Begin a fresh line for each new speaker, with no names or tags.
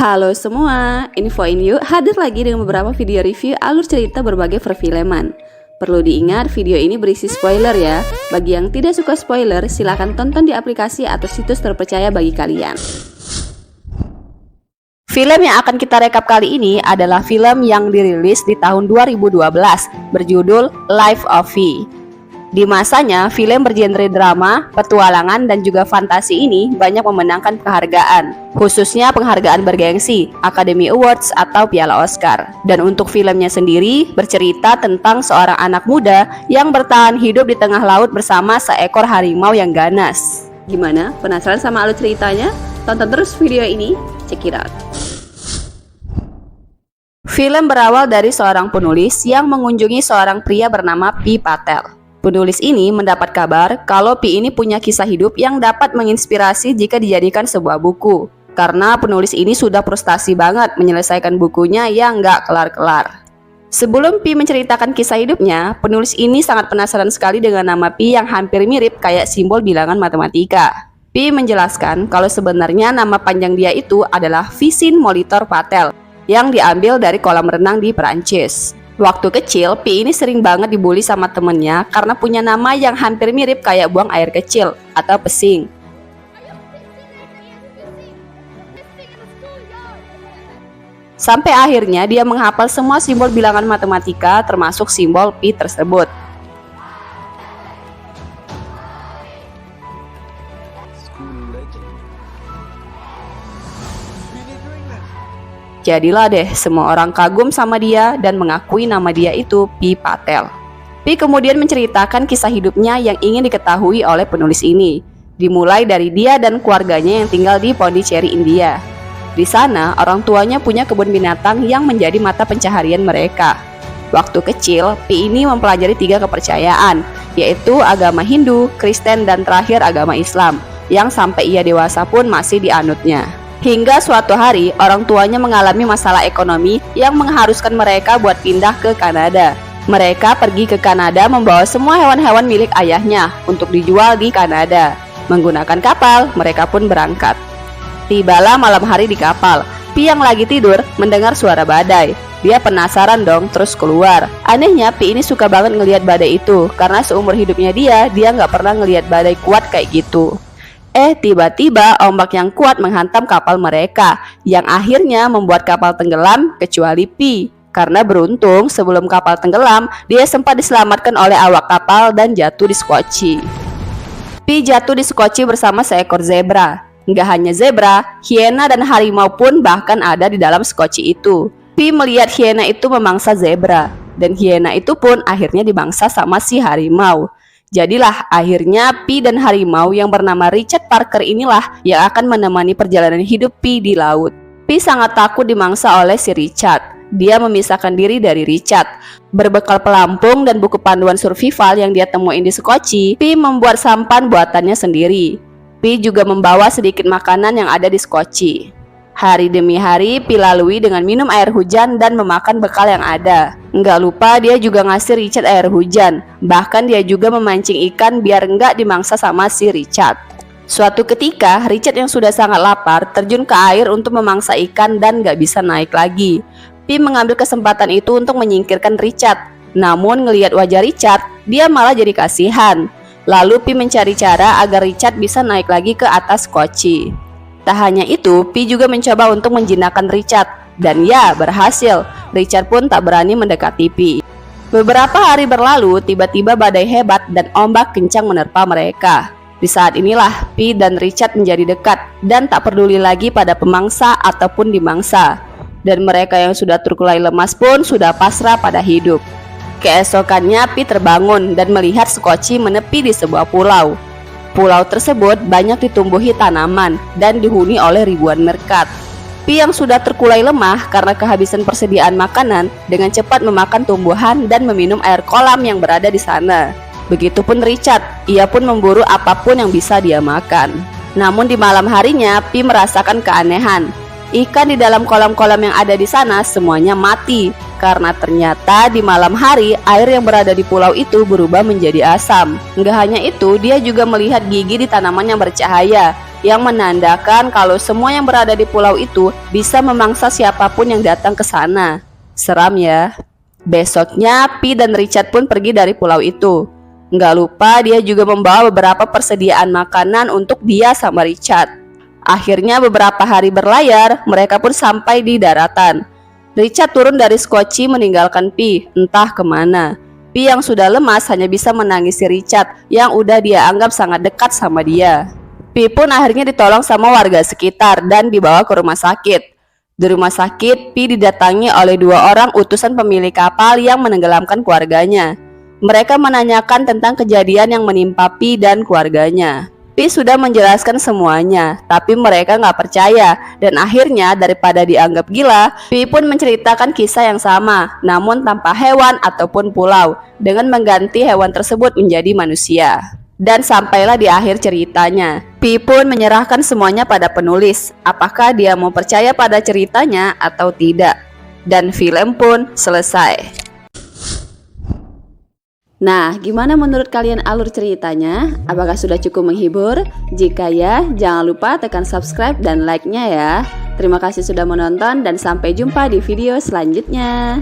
Halo semua, Infoin You hadir lagi dengan beberapa video review alur cerita berbagai perfilman. Perlu diingat, video ini berisi spoiler ya. Bagi yang tidak suka spoiler, silahkan tonton di aplikasi atau situs terpercaya bagi kalian. Film yang akan kita rekap kali ini adalah film yang dirilis di tahun 2012, berjudul Life of Pi. Di masanya, film bergenre drama, petualangan, dan juga fantasi ini banyak memenangkan penghargaan, khususnya penghargaan bergengsi, Academy Awards atau Piala Oscar. Dan untuk filmnya sendiri, bercerita tentang seorang anak muda yang bertahan hidup di tengah laut bersama seekor harimau yang ganas. Gimana? Penasaran sama alur ceritanya? Tonton terus video ini, check it out. Film berawal dari seorang penulis yang mengunjungi seorang pria bernama Pi Patel. Penulis ini mendapat kabar kalau Pi ini punya kisah hidup yang dapat menginspirasi jika dijadikan sebuah buku. Karena penulis ini sudah frustasi banget menyelesaikan bukunya yang nggak kelar-kelar. Sebelum Pi menceritakan kisah hidupnya, penulis ini sangat penasaran sekali dengan nama Pi yang hampir mirip kayak simbol bilangan matematika. Pi menjelaskan kalau sebenarnya nama panjang dia itu adalah Vincent Molitor Patel yang diambil dari kolam renang di Perancis. Waktu kecil, Pi ini sering banget dibully sama temennya karena punya nama yang hampir mirip kayak buang air kecil atau pesing. Sampai akhirnya dia menghafal semua simbol bilangan matematika termasuk simbol Pi tersebut. Jadilah deh semua orang kagum sama dia dan mengakui nama dia itu Pi Patel. Pi kemudian menceritakan kisah hidupnya yang ingin diketahui oleh penulis ini. Dimulai dari dia dan keluarganya yang tinggal di Pondicherry, India. Di sana, orang tuanya punya kebun binatang yang menjadi mata pencaharian mereka. Waktu kecil, Pi ini mempelajari 3 kepercayaan, yaitu agama Hindu, Kristen, dan terakhir agama Islam, yang sampai ia dewasa pun masih dianutnya. Hingga suatu hari, orang tuanya mengalami masalah ekonomi yang mengharuskan mereka buat pindah ke Kanada. Mereka pergi ke Kanada membawa semua hewan-hewan milik ayahnya untuk dijual di Kanada. Menggunakan kapal, mereka pun berangkat. Tibalah malam hari di kapal. Pi yang lagi tidur mendengar suara badai. Dia penasaran dong, terus keluar. Anehnya, Pi ini suka banget ngelihat badai itu, karena seumur hidupnya dia nggak pernah ngelihat badai kuat kayak gitu. Tiba-tiba ombak yang kuat menghantam kapal mereka, yang akhirnya membuat kapal tenggelam kecuali Pi. Karena beruntung sebelum kapal tenggelam, dia sempat diselamatkan oleh awak kapal dan jatuh di Skocie. Pi jatuh di Skocie bersama seekor zebra. Nggak hanya zebra, hiena dan harimau pun bahkan ada di dalam Skocie itu. Pi melihat hiena itu memangsa zebra, dan hiena itu pun akhirnya dimangsa sama si harimau. Jadilah akhirnya Pi dan harimau yang bernama Richard Parker inilah yang akan menemani perjalanan hidup Pi di laut. Pi sangat takut dimangsa oleh si Richard. Dia memisahkan diri dari Richard. Berbekal pelampung dan buku panduan survival yang dia temuin di Skocie, Pi membuat sampan buatannya sendiri. Pi juga membawa sedikit makanan yang ada di Skocie. Hari demi hari Pi lalui dengan minum air hujan dan memakan bekal yang ada. Nggak lupa dia juga ngasih Richard air hujan. Bahkan dia juga memancing ikan biar nggak dimangsa sama si Richard. Suatu ketika Richard yang sudah sangat lapar terjun ke air untuk memangsa ikan dan nggak bisa naik lagi. Pi mengambil kesempatan itu untuk menyingkirkan Richard. Namun ngelihat wajah Richard, dia malah jadi kasihan. Lalu Pi mencari cara agar Richard bisa naik lagi ke atas Skocie. Tak hanya itu, Pi juga mencoba untuk menjinakkan Richard. Dan ya, berhasil. Richard pun tak berani mendekati Pi. Beberapa hari berlalu, tiba-tiba badai hebat dan ombak kencang menerpa mereka. Di saat inilah, Pi dan Richard menjadi dekat dan tak peduli lagi pada pemangsa ataupun dimangsa. Dan mereka yang sudah terkulai lemas pun sudah pasrah pada hidup. Keesokannya, Pi terbangun dan melihat Skocie menepi di sebuah pulau. Pulau tersebut banyak ditumbuhi tanaman dan dihuni oleh ribuan merkat. Pi yang sudah terkulai lemah karena kehabisan persediaan makanan dengan cepat memakan tumbuhan dan meminum air kolam yang berada di sana. Begitupun Richard, ia pun memburu apapun yang bisa dia makan. Namun di malam harinya, Pi merasakan keanehan. Ikan di dalam kolam-kolam yang ada di sana semuanya mati. Karena ternyata di malam hari air yang berada di pulau itu berubah menjadi asam. Enggak hanya itu, dia juga melihat gigi di tanaman yang bercahaya. yang menandakan kalau semua yang berada di pulau itu bisa memangsa siapapun yang datang ke sana. Seram ya. Besoknya, Pi dan Richard pun pergi dari pulau itu. Nggak lupa dia juga membawa beberapa persediaan makanan untuk dia sama Richard. Akhirnya beberapa hari berlayar, mereka pun sampai di daratan. Richard turun dari skoci meninggalkan Pi, entah kemana. Pi yang sudah lemas hanya bisa menangisi Richard yang udah dia anggap sangat dekat sama dia. Pi pun akhirnya ditolong sama warga sekitar dan dibawa ke rumah sakit. Di rumah sakit, Pi didatangi oleh 2 orang utusan pemilik kapal yang menenggelamkan keluarganya. Mereka menanyakan tentang kejadian yang menimpa Pi dan keluarganya. Pi sudah menjelaskan semuanya, tapi mereka nggak percaya. Dan akhirnya daripada dianggap gila, Pi pun menceritakan kisah yang sama, namun tanpa hewan ataupun pulau, dengan mengganti hewan tersebut menjadi manusia. Dan sampailah di akhir ceritanya, Pi pun menyerahkan semuanya pada penulis, apakah dia mau percaya pada ceritanya atau tidak. Dan film pun selesai. Nah, gimana menurut kalian alur ceritanya? Apakah sudah cukup menghibur? Jika ya, jangan lupa tekan subscribe dan like-nya ya. Terima kasih sudah menonton dan sampai jumpa di video selanjutnya.